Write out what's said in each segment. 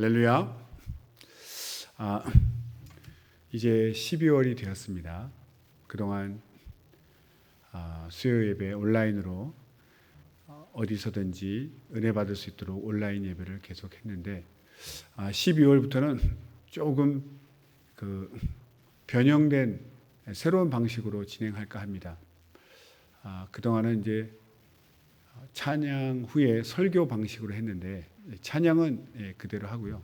할렐루야. 이제 12월이 되었습니다. 그동안 수요 예배 온라인으로 어디서든지 은혜 받을 수 있도록 온라인 예배를 계속했는데 12월부터는 조금 변형된 새로운 방식으로 진행할까 합니다. 그동안은 이제 찬양 후에 설교 방식으로 했는데 찬양은 그대로 하고요.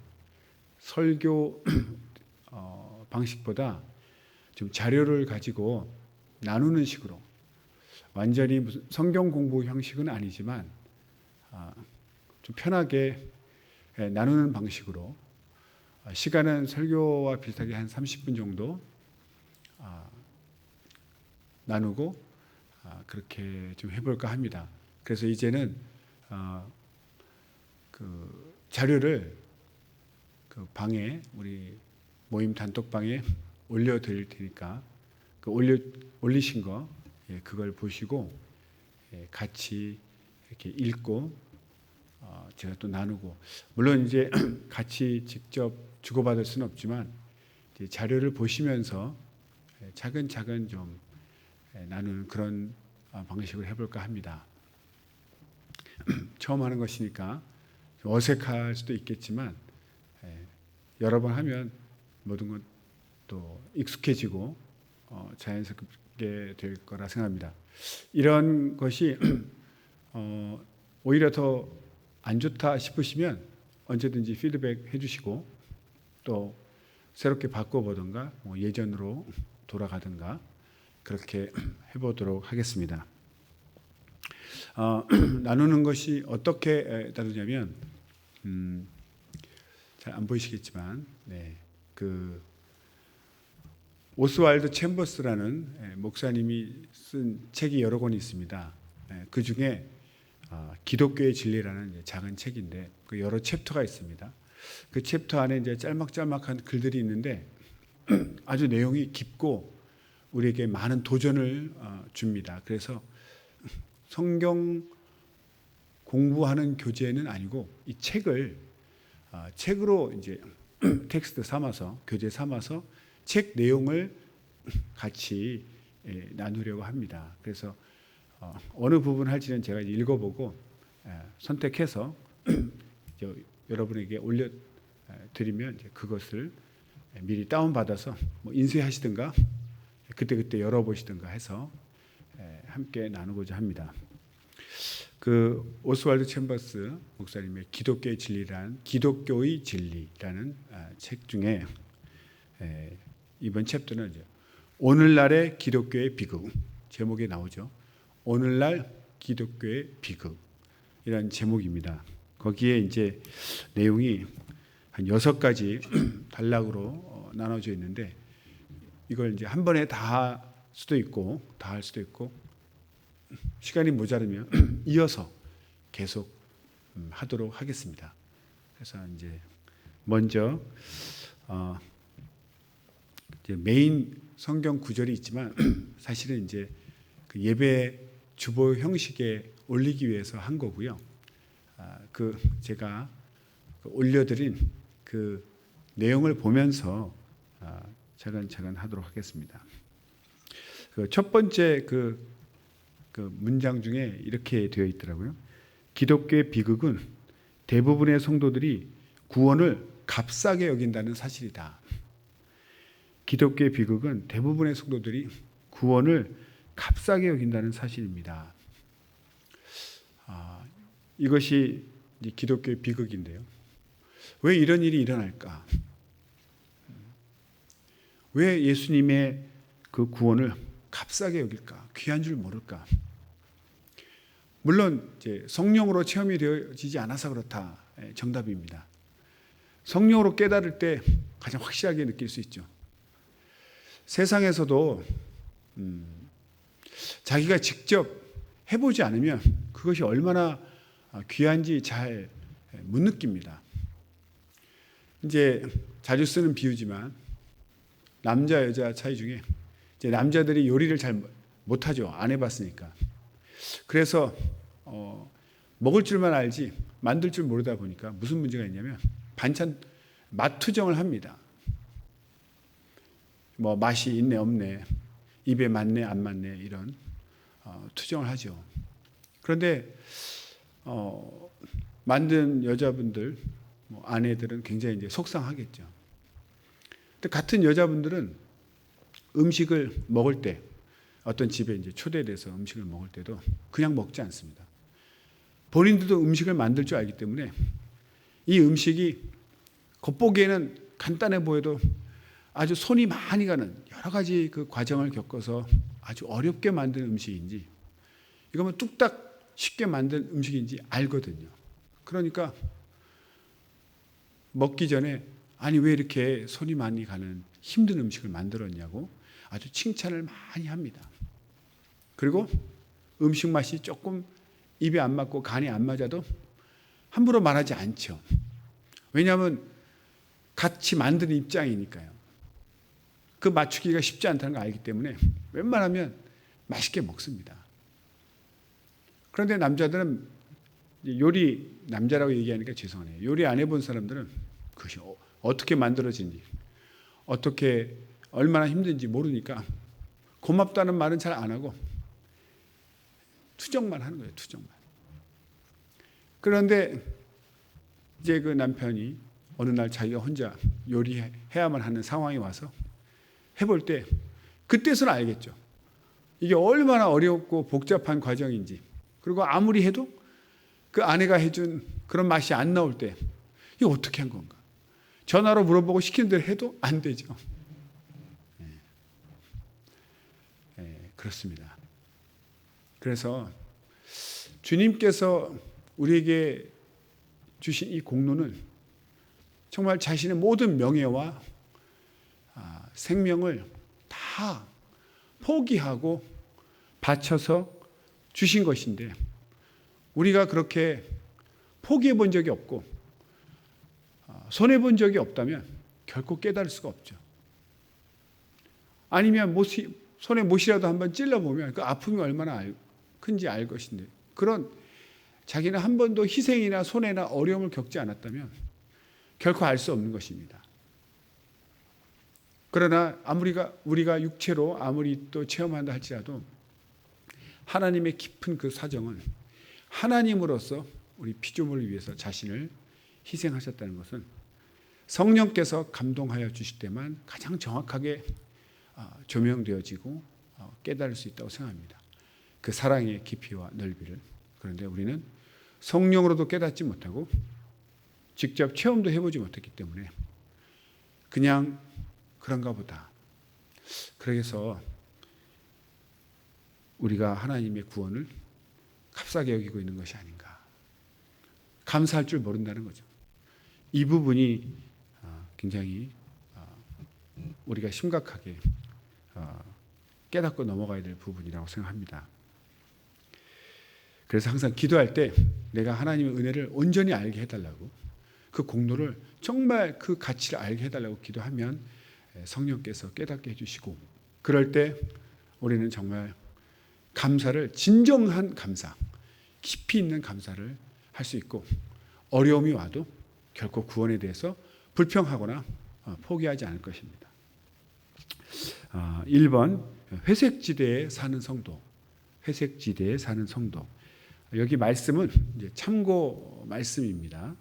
설교 방식보다 좀 자료를 가지고 나누는 식으로, 완전히 무슨 성경 공부 형식은 아니지만 좀 편하게 나누는 방식으로, 시간은 설교와 비슷하게 한 30분 정도 나누고 그렇게 좀 해볼까 합니다. 그래서 이제는 자료를 방에, 우리 모임 단톡방에 올려드릴 테니까 올리신 거 그걸 보시고 같이 이렇게 읽고 제가 또 나누고, 물론 이제 같이 직접 주고받을 수는 없지만 이제 자료를 보시면서 차근차근 좀 나누는 그런 방식으로 해볼까 합니다. 처음 하는 것이니까 어색할 수도 있겠지만 여러 번 하면 모든 것 또 익숙해지고 자연스럽게 될 거라 생각합니다. 이런 것이 오히려 더 안 좋다 싶으시면 언제든지 피드백 해주시고, 또 새롭게 바꿔보든가 예전으로 돌아가든가 그렇게 해보도록 하겠습니다. 나누는 것이 어떻게 다루냐면 잘 안 보이시겠지만 오스왈드 챔버스라는 목사님이 쓴 책이 여러 권이 있습니다. 그 중에 기독교의 진리라는 작은 책인데 그 여러 챕터가 있습니다. 그 챕터 안에 이제 짤막짤막한 글들이 있는데 아주 내용이 깊고 우리에게 많은 도전을 줍니다. 그래서 성경 공부하는 교재는 아니고 이 책으로 이제 텍스트 삼아서, 교재 삼아서 책 내용을 같이 나누려고 합니다. 그래서 어느 부분 할지는 제가 읽어보고 선택해서 여러분에게 올려드리면 그것을 미리 다운받아서 인쇄하시든가 그때그때 열어보시든가 해서 함께 나누고자 합니다. 오스왈드 챔버스 목사님의 기독교의 진리라는 책 중에 이번 챕터는 오늘날의 기독교의 비극, 제목에 나오죠. 오늘날 기독교의 비극, 이런 제목입니다. 거기에 이제 내용이 한 6가지 단락으로 나눠져 있는데 이걸 이제 한 번에 다 할 수도 있고 시간이 모자르면 이어서 계속 하도록 하겠습니다. 그래서 이제 먼저 이제 메인 성경 구절이 있지만 사실은 이제 예배 주보 형식에 올리기 위해서 한 거고요. 제가 올려드린 그 내용을 보면서 차근차근 하도록 하겠습니다. 첫 번째 문장 중에 이렇게 되어 있더라고요. 기독교의 비극은 대부분의 성도들이 구원을 값싸게 여긴다는 사실이다. 기독교의 비극은 대부분의 성도들이 구원을 값싸게 여긴다는 사실입니다. 이것이 기독교의 비극인데요. 왜 이런 일이 일어날까? 왜 예수님의 그 구원을 값싸게 여길까? 귀한 줄 모를까? 물론 이제 성령으로 체험이 되어지지 않아서 그렇다. 정답입니다. 성령으로 깨달을 때 가장 확실하게 느낄 수 있죠. 세상에서도 자기가 직접 해보지 않으면 그것이 얼마나 귀한지 잘 못 느낍니다. 이제 자주 쓰는 비유지만 남자 여자 차이 중에 이제 남자들이 요리를 잘 못하죠. 안 해봤으니까. 그래서 먹을 줄만 알지 만들 줄 모르다 보니까 무슨 문제가 있냐면 반찬 맛 투정을 합니다. 뭐 맛이 있네 없네, 입에 맞네 안 맞네, 이런 투정을 하죠. 그런데 만든 여자분들, 아내들은 굉장히 이제 속상하겠죠. 근데 같은 여자분들은 음식을 먹을 때, 어떤 집에 이제 초대돼서 음식을 먹을 때도 그냥 먹지 않습니다. 본인들도 음식을 만들 줄 알기 때문에 이 음식이 겉보기에는 간단해 보여도 아주 손이 많이 가는 여러 가지 그 과정을 겪어서 아주 어렵게 만든 음식인지, 이거면 뚝딱 쉽게 만든 음식인지 알거든요. 그러니까 먹기 전에 아니 왜 이렇게 손이 많이 가는 힘든 음식을 만들었냐고 아주 칭찬을 많이 합니다. 그리고 음식 맛이 조금 입에 안 맞고 간이 안 맞아도 함부로 말하지 않죠. 왜냐하면 같이 만드는 입장이니까요. 그 맞추기가 쉽지 않다는 걸 알기 때문에 웬만하면 맛있게 먹습니다. 그런데 남자들은, 요리 남자라고 얘기하니까 죄송하네요. 요리 안 해본 사람들은 그것이 어떻게 만들어진지, 어떻게 얼마나 힘든지 모르니까 고맙다는 말은 잘 안 하고 투정만 하는 거예요. 투정만. 그런데 이제 그 남편이 어느 날 자기가 혼자 요리해야만 하는 상황이 와서 해볼 때 그때서는 알겠죠. 이게 얼마나 어렵고 복잡한 과정인지. 그리고 아무리 해도 그 아내가 해준 그런 맛이 안 나올 때 이거 어떻게 한 건가. 전화로 물어보고 시키는 대로 해도 안 되죠. 그렇습니다. 그래서 주님께서 우리에게 주신 이 공로는 정말 자신의 모든 명예와 생명을 다 포기하고 바쳐서 주신 것인데, 우리가 그렇게 포기해 본 적이 없고 손해 본 적이 없다면 결코 깨달을 수가 없죠. 아니면 손에 못이라도 한번 찔러보면 그 아픔이 얼마나 큰지 알 것인데, 그런 자기는 한 번도 희생이나 손해나 어려움을 겪지 않았다면 결코 알 수 없는 것입니다. 그러나 우리가 육체로 아무리 또 체험한다 할지라도 하나님의 깊은 그 사정은, 하나님으로서 우리 피조물을 위해서 자신을 희생하셨다는 것은 성령께서 감동하여 주실 때만 가장 정확하게 조명되어지고 깨달을 수 있다고 생각합니다. 그 사랑의 깊이와 넓이를. 그런데 우리는 성령으로도 깨닫지 못하고 직접 체험도 해보지 못했기 때문에 그냥 그런가 보다. 그래서 우리가 하나님의 구원을 값싸게 여기고 있는 것이 아닌가. 감사할 줄 모른다는 거죠. 이 부분이 굉장히 우리가 심각하게 깨닫고 넘어가야 될 부분이라고 생각합니다. 그래서 항상 기도할 때 내가 하나님의 은혜를 온전히 알게 해달라고, 그 공로를 정말 그 가치를 알게 해달라고 기도하면 성령께서 깨닫게 해주시고, 그럴 때 우리는 정말 감사를, 진정한 감사, 깊이 있는 감사를 할 수 있고, 어려움이 와도 결코 구원에 대해서 불평하거나 포기하지 않을 것입니다. 1번, 회색지대에 사는 성도. 회색지대에 사는 성도. 여기 말씀은 이제 참고 말씀입니다.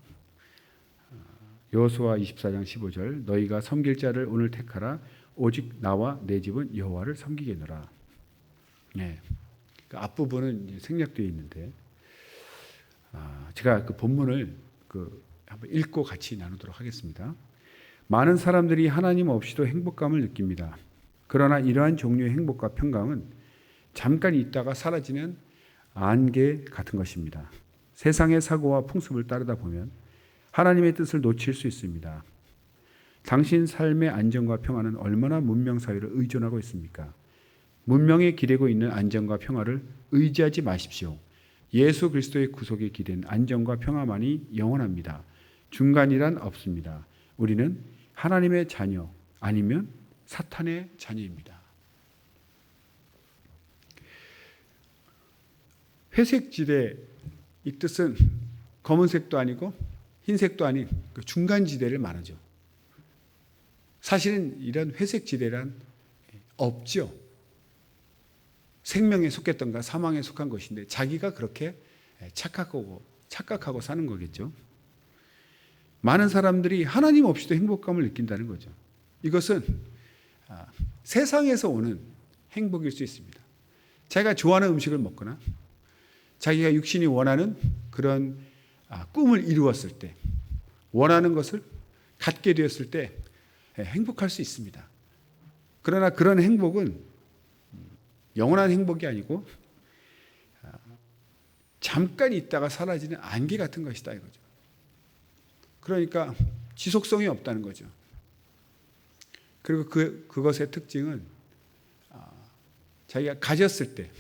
여호수아 24장 15절, 너희가 섬길 자를 오늘 택하라. 오직 나와 내 집은 여호와를 섬기겠노라. 네. 그 앞부분은 생략되어 있는데, 제가 그 본문을 한번 읽고 같이 나누도록 하겠습니다. 많은 사람들이 하나님 없이도 행복감을 느낍니다. 그러나 이러한 종류의 행복과 평강은 잠깐 있다가 사라지는 안개 같은 것입니다. 세상의 사고와 풍습을 따르다 보면 하나님의 뜻을 놓칠 수 있습니다. 당신 삶의 안정과 평화는 얼마나 문명 사회를 의존하고 있습니까? 문명에 기대고 있는 안정과 평화를 의지하지 마십시오. 예수 그리스도의 구속에 기댄 안정과 평화만이 영원합니다. 중간이란 없습니다. 우리는 하나님의 자녀 아니면 사탄의 자녀입니다. 회색지대, 이 뜻은 검은색도 아니고 흰색도 아닌 그 중간 지대를 말하죠. 사실은 이런 회색 지대란 없죠. 생명에 속했던가 사망에 속한 것인데 자기가 그렇게 착각하고 사는 거겠죠. 많은 사람들이 하나님 없이도 행복감을 느낀다는 거죠. 이것은 세상에서 오는 행복일 수 있습니다. 자기가 좋아하는 음식을 먹거나 자기가 육신이 원하는 그런 꿈을 이루었을 때, 원하는 것을 갖게 되었을 때 행복할 수 있습니다. 그러나 그런 행복은 영원한 행복이 아니고 잠깐 있다가 사라지는 안개 같은 것이다 이거죠. 그러니까 지속성이 없다는 거죠. 그리고 그것의 특징은 자기가 가졌을 때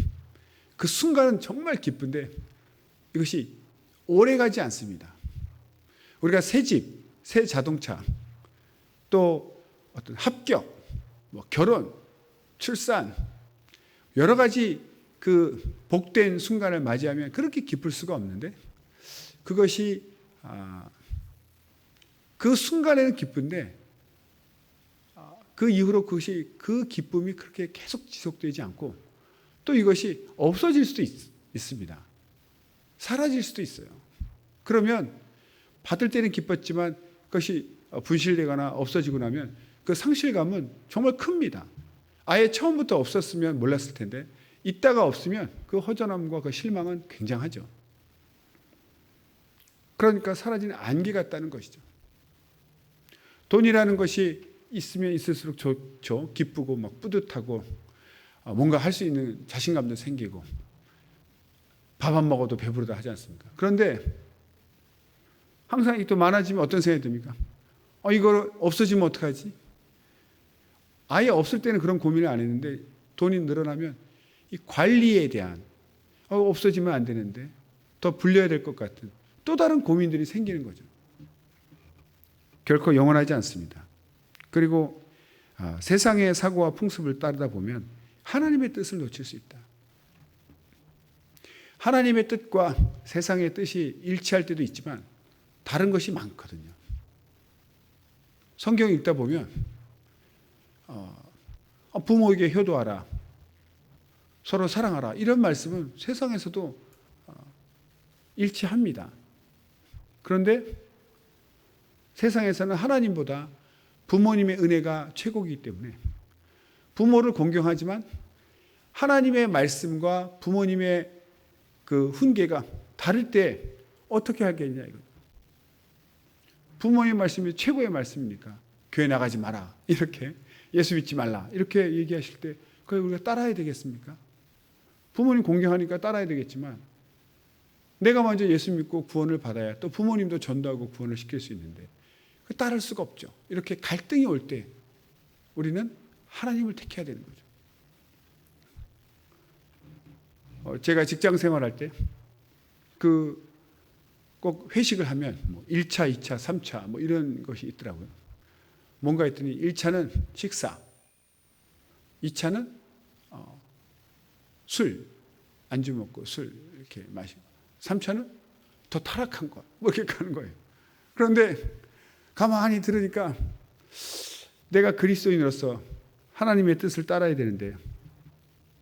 그 순간은 정말 기쁜데 이것이 오래 가지 않습니다. 우리가 새 집, 새 자동차, 또 어떤 합격, 결혼, 출산, 여러 가지 그 복된 순간을 맞이하면 그렇게 기쁠 수가 없는데 그것이 그 순간에는 기쁜데 그 이후로 그 기쁨이 그렇게 계속 지속되지 않고 또 이것이 없어질 수도 있습니다. 사라질 수도 있어요. 그러면 받을 때는 기뻤지만 그것이 분실되거나 없어지고 나면 그 상실감은 정말 큽니다. 아예 처음부터 없었으면 몰랐을 텐데 있다가 없으면 그 허전함과 그 실망은 굉장하죠. 그러니까 사라지는 안개 같다는 것이죠. 돈이라는 것이 있으면 있을수록 좋죠. 기쁘고 막 뿌듯하고 뭔가 할 수 있는 자신감도 생기고 밥 안 먹어도 배부르다 하지 않습니까? 그런데 항상 또 많아지면 어떤 생각이 듭니까? 이거 없어지면 어떡하지? 아예 없을 때는 그런 고민을 안 했는데 돈이 늘어나면 이 관리에 대한 없어지면 안 되는데 더 불려야 될 것 같은 또 다른 고민들이 생기는 거죠. 결코 영원하지 않습니다. 그리고 세상의 사고와 풍습을 따르다 보면 하나님의 뜻을 놓칠 수 있다. 하나님의 뜻과 세상의 뜻이 일치할 때도 있지만 다른 것이 많거든요. 성경 읽다 보면 부모에게 효도하라, 서로 사랑하라 이런 말씀은 세상에서도 일치합니다. 그런데 세상에서는 하나님보다 부모님의 은혜가 최고이기 때문에 부모를 공경하지만 하나님의 말씀과 부모님의 그 훈계가 다를 때 어떻게 하겠냐 이거. 부모님의 말씀이 최고의 말씀입니까? 교회 나가지 마라 이렇게 예수 믿지 말라 이렇게 얘기하실 때 그걸 우리가 따라야 되겠습니까? 부모님 공경하니까 따라야 되겠지만 내가 먼저 예수 믿고 구원을 받아야 또 부모님도 전도하고 구원을 시킬 수 있는데 따를 수가 없죠. 이렇게 갈등이 올 때 우리는 하나님을 택해야 되는 거죠. 제가 직장 생활할 때 꼭 회식을 하면 1차, 2차, 3차 이런 것이 있더라고요. 뭔가 했더니 1차는 식사, 2차는 술, 안주 먹고 술 이렇게 마시고 3차는 더 타락한 것 이렇게 가는 거예요. 그런데 가만히 들으니까 내가 그리스도인으로서 하나님의 뜻을 따라야 되는데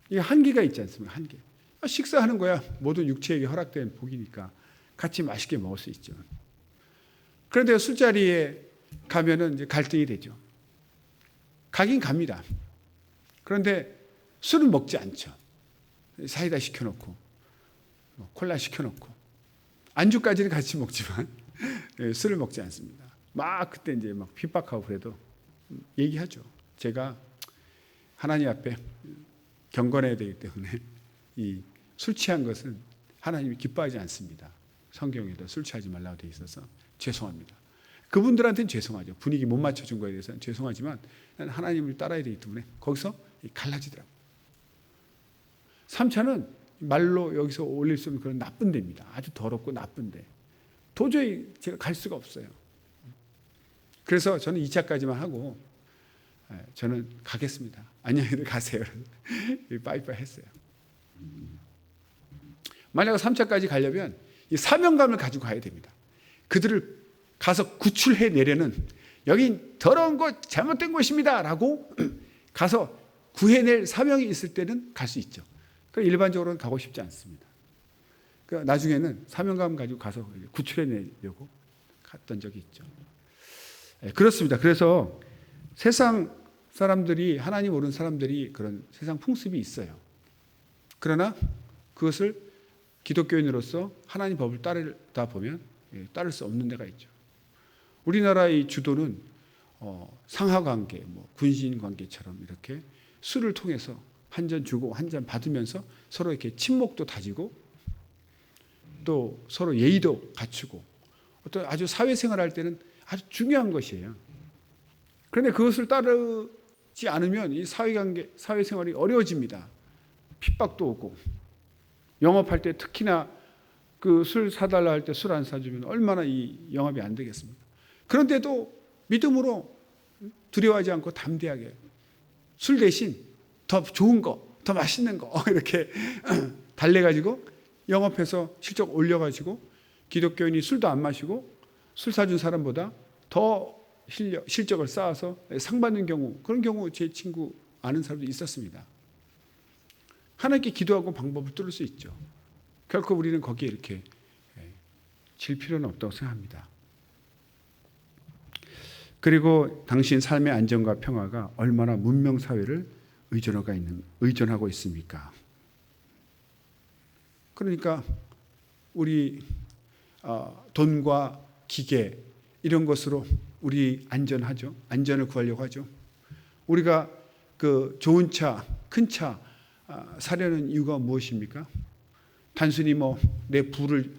이게 한계가 있지 않습니까? 한계. 식사하는 거야. 모든 육체에게 허락된 복이니까 같이 맛있게 먹을 수 있죠. 그런데 술자리에 가면은 이제 갈등이 되죠. 가긴 갑니다. 그런데 술은 먹지 않죠. 사이다 시켜놓고 콜라 시켜놓고 안주까지는 같이 먹지만 술을 먹지 않습니다. 막 그때 이제 막 핍박하고 그래도 얘기하죠. 제가 하나님 앞에 경건해야 되기 때문에 이 술 취한 것은 하나님이 기뻐하지 않습니다. 성경에도 술 취하지 말라고 되어 있어서 죄송합니다. 그분들한테는 죄송하죠. 분위기 못 맞춰준 거에 대해서는 죄송하지만 하나님을 따라야 되기 때문에 거기서 갈라지더라고요. 3차는 말로 여기서 올릴 수 없는 그런 나쁜 데입니다. 아주 더럽고 나쁜데 도저히 제가 갈 수가 없어요. 그래서 저는 2차까지만 하고 저는 가겠습니다. 안녕히들 가세요. 빠이빠이 했어요. 만약 3차까지 가려면 이 사명감을 가지고 가야 됩니다. 그들을 가서 구출해 내려는, 여긴 더러운 곳, 잘못된 곳입니다 라고 가서 구해낼 사명이 있을 때는 갈 수 있죠. 일반적으로는 가고 싶지 않습니다. 나중에는 사명감 가지고 가서 구출해 내려고 갔던 적이 있죠. 그렇습니다. 그래서 세상 사람들이, 하나님 모르는 사람들이 그런 세상 풍습이 있어요. 그러나 그것을 기독교인으로서 하나님 법을 따르다 보면 따를 수 없는 데가 있죠. 우리나라의 주도는 상하관계, 군신관계처럼 이렇게 술을 통해서 한 잔 주고 한 잔 받으면서 서로 이렇게 친목도 다지고 또 서로 예의도 갖추고 어떤 아주 사회생활할 때는 아주 중요한 것이에요. 그런데 그것을 따르지 않으면 이 사회관계, 사회생활이 어려워집니다. 핍박도 오고, 영업할 때 특히나 그 술 사달라 할 때 술 안 사주면 얼마나 이 영업이 안 되겠습니까? 그런데도 믿음으로 두려워하지 않고 담대하게 술 대신 더 좋은 거, 더 맛있는 거 이렇게 달래가지고 영업해서 실적 올려가지고 기독교인이 술도 안 마시고 술 사준 사람보다 더 실적을 쌓아서 상 받는 경우, 그런 경우 제 친구 아는 사람도 있었습니다. 하나님께 기도하고 방법을 뚫을 수 있죠. 결코 우리는 거기에 이렇게 질 필요는 없다고 생각합니다. 그리고 당신 삶의 안정과 평화가 얼마나 문명사회를 의존하고 있습니까? 그러니까 우리 돈과 기계 이런 것으로 우리 안전하죠. 안전을 구하려고 하죠. 우리가 그 좋은 차, 큰 차 사려는 이유가 무엇입니까? 단순히 내 부를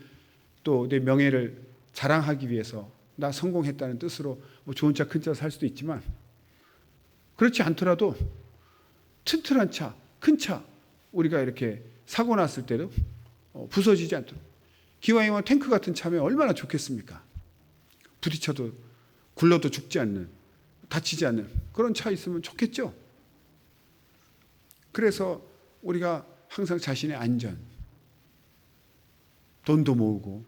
또 내 명예를 자랑하기 위해서 나 성공했다는 뜻으로 좋은 차, 큰 차 살 수도 있지만 그렇지 않더라도 튼튼한 차, 큰 차 우리가 이렇게 사고 났을 때도 부서지지 않도록 기왕이면 탱크 같은 차면 얼마나 좋겠습니까? 부딪혀도 굴러도 죽지 않는, 다치지 않는 그런 차 있으면 좋겠죠. 그래서 우리가 항상 자신의 안전, 돈도 모으고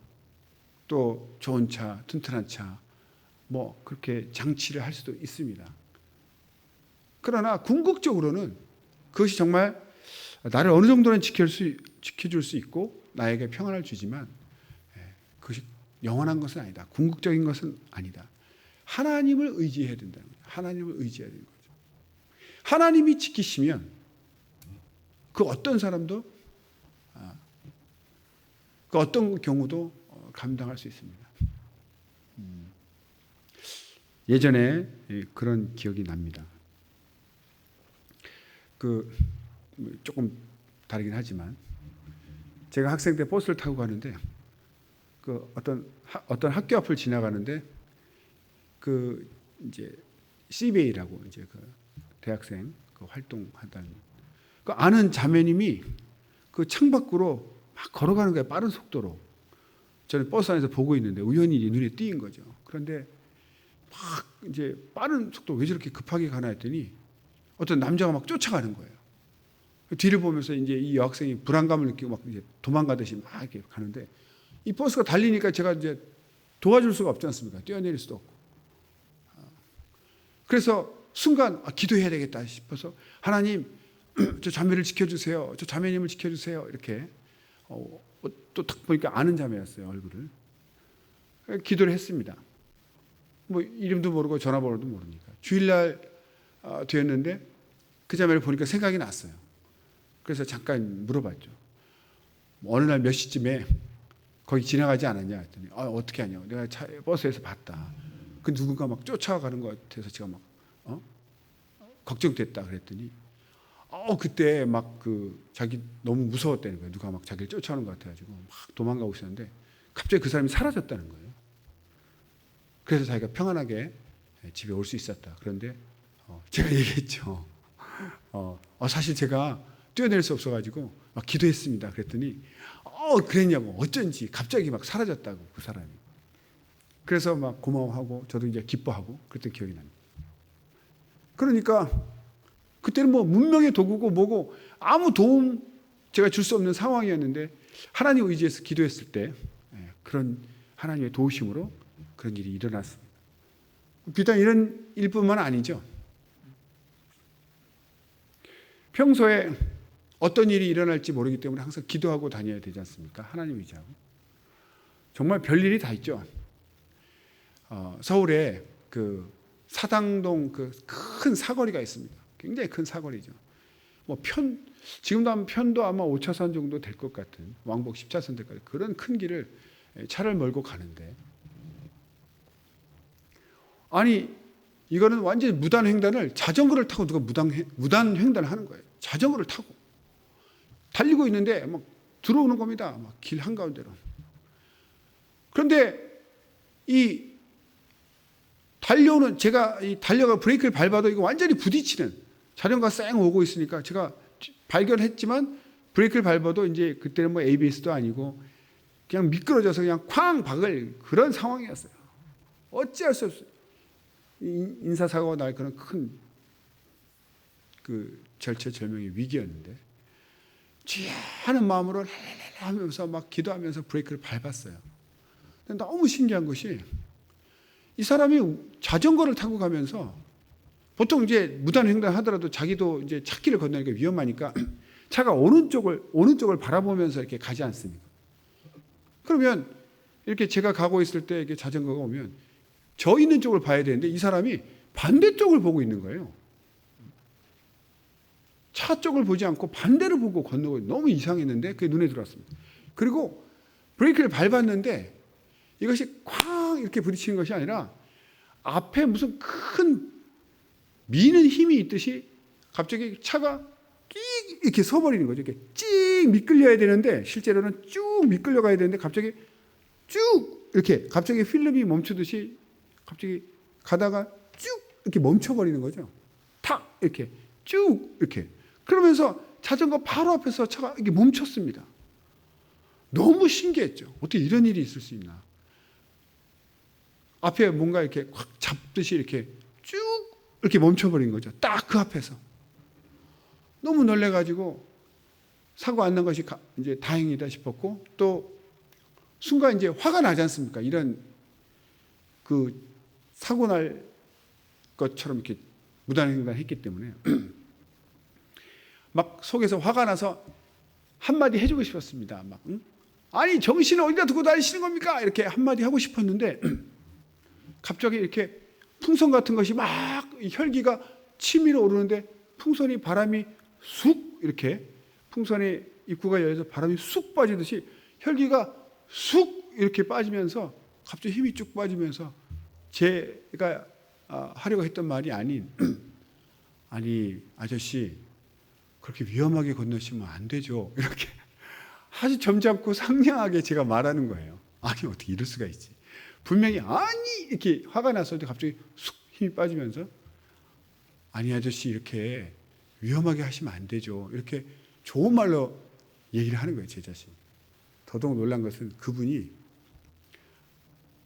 또 좋은 차, 튼튼한 차 그렇게 장치를 할 수도 있습니다. 그러나 궁극적으로는 그것이 정말 나를 어느 정도는 지켜줄 수 있고 나에게 평안을 주지만 그것이 영원한 것은 아니다. 궁극적인 것은 아니다. 하나님을 의지해야 된다는 거죠. 하나님을 의지해야 되는 거죠. 하나님이 지키시면 그 어떤 사람도 그 어떤 경우도 감당할 수 있습니다. 예전에 그런 기억이 납니다. 조금 다르긴 하지만 제가 학생 때 버스를 타고 가는데 어떤 학교 앞을 지나가는데 이제 CBA라고 이제 대학생 활동하던 아는 자매님이 창밖으로 막 걸어가는 거예요. 빠른 속도로. 저는 버스 안에서 보고 있는데 우연히 눈에 띄인 거죠. 그런데 막 이제 빠른 속도 왜 저렇게 급하게 가나 했더니 어떤 남자가 막 쫓아가는 거예요. 뒤를 보면서 이제 이 여학생이 불안감을 느끼고 막 이제 도망가듯이 막 이렇게 가는데 이 버스가 달리니까 제가 이제 도와줄 수가 없지 않습니까? 뛰어내릴 수도 없고. 그래서 순간 기도해야 되겠다 싶어서 하나님 저 자매를 지켜주세요. 저 자매님을 지켜주세요. 이렇게 또 딱 보니까 아는 자매였어요. 얼굴을. 기도를 했습니다. 이름도 모르고 전화번호도 모르니까. 주일날 되었는데 그 자매를 보니까 생각이 났어요. 그래서 잠깐 물어봤죠. 어느 날 몇 시쯤에 거기 지나가지 않았냐 했더니 어떻게 하냐. 내가 버스에서 봤다. 그 누군가 막 쫓아가는 것 같아서 제가 막 걱정됐다 그랬더니 그때 막 자기 너무 무서웠다는 거예요. 누가 막 자기를 쫓아오는 것 같아가지고 막 도망가고 있었는데 갑자기 그 사람이 사라졌다는 거예요. 그래서 자기가 평안하게 집에 올 수 있었다. 그런데 제가 얘기했죠. 사실 제가 뛰어낼 수 없어가지고 막 기도했습니다. 그랬더니 그랬냐고. 어쩐지 갑자기 막 사라졌다고 그 사람이. 그래서 막 고마워하고 저도 이제 기뻐하고 그랬던 기억이 납니다. 그러니까 그때는 문명의 도구고 뭐고 아무 도움 제가 줄 수 없는 상황이었는데 하나님 의지해서 기도했을 때 그런 하나님의 도우심으로 그 그런 일이 일어났습니다. 비단 이런 일뿐만 아니죠. 평소에 어떤 일이 일어날지 모르기 때문에 항상 기도하고 다녀야 되지 않습니까? 하나님 의지하고. 정말 별일이 다 있죠. 서울에 그 사당동 그 큰 사거리가 있습니다. 굉장히 큰 사거리죠. 지금도 하면 편도 아마 5차선 정도 될 것 같은, 왕복 10차선 될 것 같은 그런 큰 길을 차를 몰고 가는데, 아니 이거는 완전히 무단횡단을, 자전거를 타고 누가 무단횡단을 하는 거예요. 자전거를 타고 달리고 있는데 막 들어오는 겁니다. 막 길 한가운데로. 그런데 이 달려오는, 제가 이 달려가 브레이크를 밟아도 이거 완전히 부딪히는, 자전거가 쌩 오고 있으니까 제가 발견했지만 브레이크를 밟아도 이제 그때는 뭐 ABS도 아니고 그냥 미끄러져서 그냥 쾅 박을 그런 상황이었어요. 어찌할 수 없어요. 인사사고가 날 그런 큰 그 절체절명의 위기였는데, 취하는 마음으로 하면서 막 기도하면서 브레이크를 밟았어요. 근데 너무 신기한 것이, 이 사람이 자전거를 타고 가면서, 보통 이제 무단횡단 하더라도 자기도 이제 차길을 건너니까 위험하니까 차가 오는 쪽을 바라보면서 이렇게 가지 않습니까? 그러면 이렇게 제가 가고 있을 때 이렇게 자전거가 오면 저 있는 쪽을 봐야 되는데 이 사람이 반대쪽을 보고 있는 거예요. 차 쪽을 보지 않고 반대를 보고 건너고, 너무 이상했는데 그게 눈에 들어왔습니다. 그리고 브레이크를 밟았는데 이것이 쾅 이렇게 부딪히는 것이 아니라 앞에 무슨 큰 미는 힘이 있듯이 갑자기 차가 끼 이렇게 서버리는 거죠. 이렇게 찡 미끌려야 되는데, 실제로는 쭉 미끌려 가야 되는데 갑자기 쭉 이렇게 갑자기 필름이 멈추듯이 갑자기 가다가 쭉 이렇게 멈춰버리는 거죠. 탁 이렇게 쭉 이렇게. 그러면서 자전거 바로 앞에서 차가 이렇게 멈췄습니다. 너무 신기했죠. 어떻게 이런 일이 있을 수 있나. 앞에 뭔가 이렇게 확 잡듯이 이렇게 쭉 이렇게 멈춰버린 거죠. 딱 그 앞에서. 너무 놀래가지고 사고 안 난 것이 이제 다행이다 싶었고, 또 순간 이제 화가 나지 않습니까? 이런 그 사고 날 것처럼 이렇게 무단횡단 했기 때문에 막 속에서 화가 나서 한마디 해주고 싶었습니다. 막 아니 정신을 어디다 두고 다니시는 겁니까? 이렇게 한마디 하고 싶었는데 갑자기 이렇게 풍선 같은 것이 막 혈기가 치밀어 오르는데, 풍선이 바람이 쑥 이렇게, 풍선의 입구가 열려서 바람이 쑥 빠지듯이 혈기가 쑥 이렇게 빠지면서 갑자기 힘이 쭉 빠지면서, 제가 하려고 했던 말이 아닌 아니 아저씨 그렇게 위험하게 건너시면 안 되죠. 이렇게 아주 점잖고 상냥하게 제가 말하는 거예요. 아니 어떻게 이럴 수가 있지. 분명히 아니 이렇게 화가 났을 때 갑자기 쑥 힘이 빠지면서, 아니 아저씨 이렇게 위험하게 하시면 안 되죠. 이렇게 좋은 말로 얘기를 하는 거예요, 제 자신. 더더욱 놀란 것은 그분이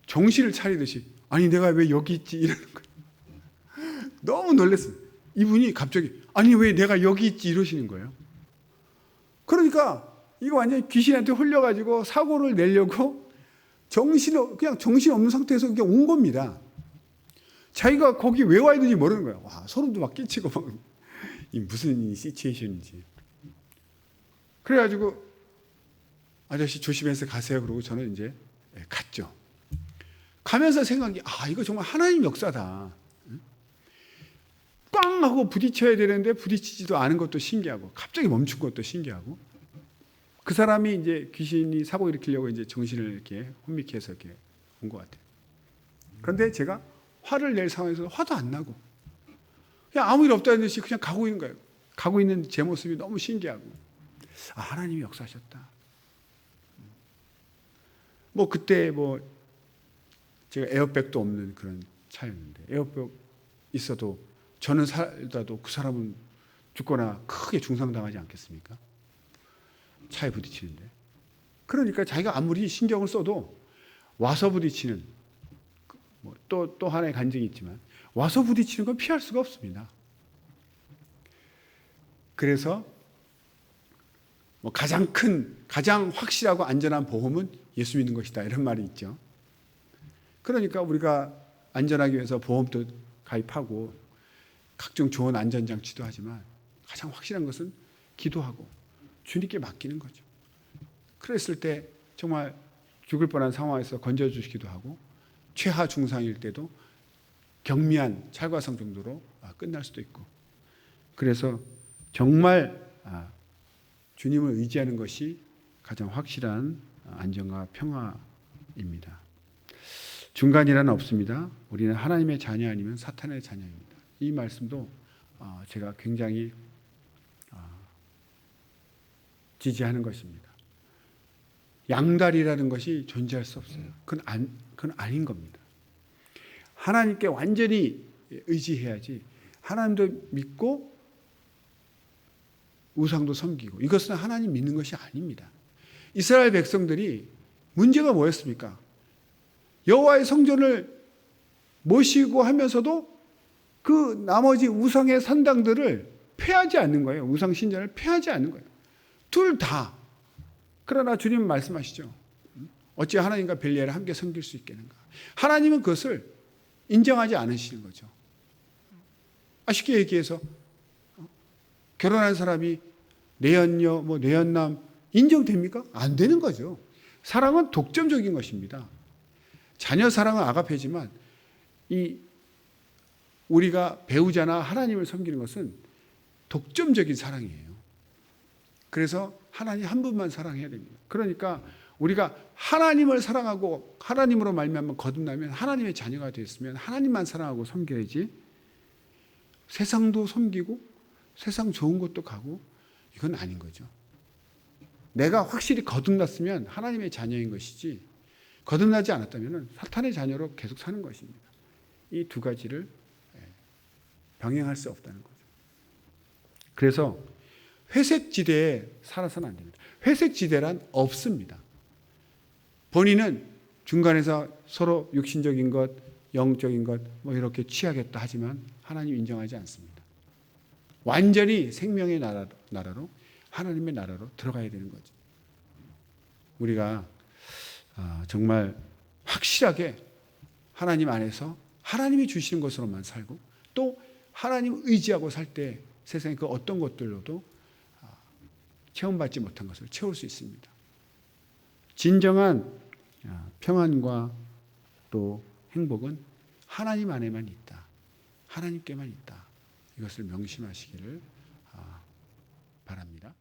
정신을 차리듯이 아니 내가 왜 여기 있지 이러는 거예요. 너무 놀랐어요. 이분이 갑자기 아니 왜 내가 여기 있지 이러시는 거예요. 그러니까 이거 완전히 귀신한테 홀려가지고 사고를 내려고 그냥 정신 없는 상태에서 그냥 온 겁니다. 자기가 거기 왜 와 있는지 모르는 거예요. 와, 소름도 막 끼치고 막, 이 무슨 시츄에이션인지. 그래가지고 아저씨 조심해서 가세요. 그러고 저는 이제 갔죠. 가면서 생각이, 이거 정말 하나님 역사다. 꽝 하고 부딪혀야 되는데 부딪히지도 않은 것도 신기하고, 갑자기 멈춘 것도 신기하고, 그 사람이 이제 귀신이 사고 일으키려고 이제 정신을 이렇게 혼미케 해서 이렇게 온 것 같아요. 그런데 제가 화를 낼 상황에서 화도 안 나고 그냥 아무 일 없다는 듯이 그냥 가고 있는 거예요. 가고 있는 제 모습이 너무 신기하고, 하나님이 역사하셨다. 뭐 그때 뭐 제가 에어백도 없는 그런 차였는데, 에어백 있어도 저는 살다도 그 사람은 죽거나 크게 중상당하지 않겠습니까? 차에 부딪히는데. 그러니까 자기가 아무리 신경을 써도 와서 부딪히는, 또 하나의 간증이 있지만 와서 부딪히는 건 피할 수가 없습니다. 그래서 가장 확실하고 안전한 보험은 예수 믿는 것이다, 이런 말이 있죠. 그러니까 우리가 안전하기 위해서 보험도 가입하고 각종 좋은 안전장치도 하지만 가장 확실한 것은 기도하고 주님께 맡기는 거죠. 그랬을 때 정말 죽을 뻔한 상황에서 건져주시기도 하고 최하 중상일 때도 경미한 찰과상 정도로 끝날 수도 있고, 그래서 정말 주님을 의지하는 것이 가장 확실한 안정과 평화입니다. 중간이란 없습니다. 우리는 하나님의 자녀 아니면 사탄의 자녀입니다. 이 말씀도 제가 굉장히 지지하는 것입니다. 양다리라는 것이 존재할 수 없어요. 그건 아닌 겁니다. 하나님께 완전히 의지해야지 하나님도 믿고 우상도 섬기고, 이것은 하나님 믿는 것이 아닙니다. 이스라엘 백성들이 문제가 뭐였습니까? 여호와의 성전을 모시고 하면서도 그 나머지 우상의 산당들을 폐하지 않는 거예요. 우상 신전을 폐하지 않는 거예요. 둘 다. 그러나 주님은 말씀하시죠. 어찌 하나님과 벨리알을 함께 섬길 수 있겠는가? 하나님은 그것을 인정하지 않으시는 거죠. 쉽게 얘기해서 결혼한 사람이 내연녀, 내연남 인정됩니까? 안 되는 거죠. 사랑은 독점적인 것입니다. 자녀 사랑은 아가페지만 우리가 배우자나 하나님을 섬기는 것은 독점적인 사랑이에요. 그래서 하나님 한 분만 사랑해야 됩니다. 그러니까 우리가 하나님을 사랑하고 하나님으로 말미암아 거듭나면 하나님의 자녀가 되었으면 하나님만 사랑하고 섬겨야지, 세상도 섬기고 세상 좋은 것도 가고 이건 아닌 거죠. 내가 확실히 거듭났으면 하나님의 자녀인 것이지, 거듭나지 않았다면 사탄의 자녀로 계속 사는 것입니다. 이 두 가지를 병행할 수 없다는 거죠. 그래서 회색 지대에 살아서는 안 됩니다. 회색 지대란 없습니다. 본인은 중간에서 서로 육신적인 것, 영적인 것 이렇게 취하겠다 하지만 하나님 인정하지 않습니다. 완전히 생명의 나라로 하나님의 나라로 들어가야 되는 거죠. 우리가 정말 확실하게 하나님 안에서 하나님이 주시는 것으로만 살고 또 하나님 의지하고 살 때 세상의 그 어떤 것들로도 체험받지 못한 것을 채울 수 있습니다. 진정한 평안과 또 행복은 하나님 안에만 있다. 하나님께만 있다. 이것을 명심하시기를 바랍니다.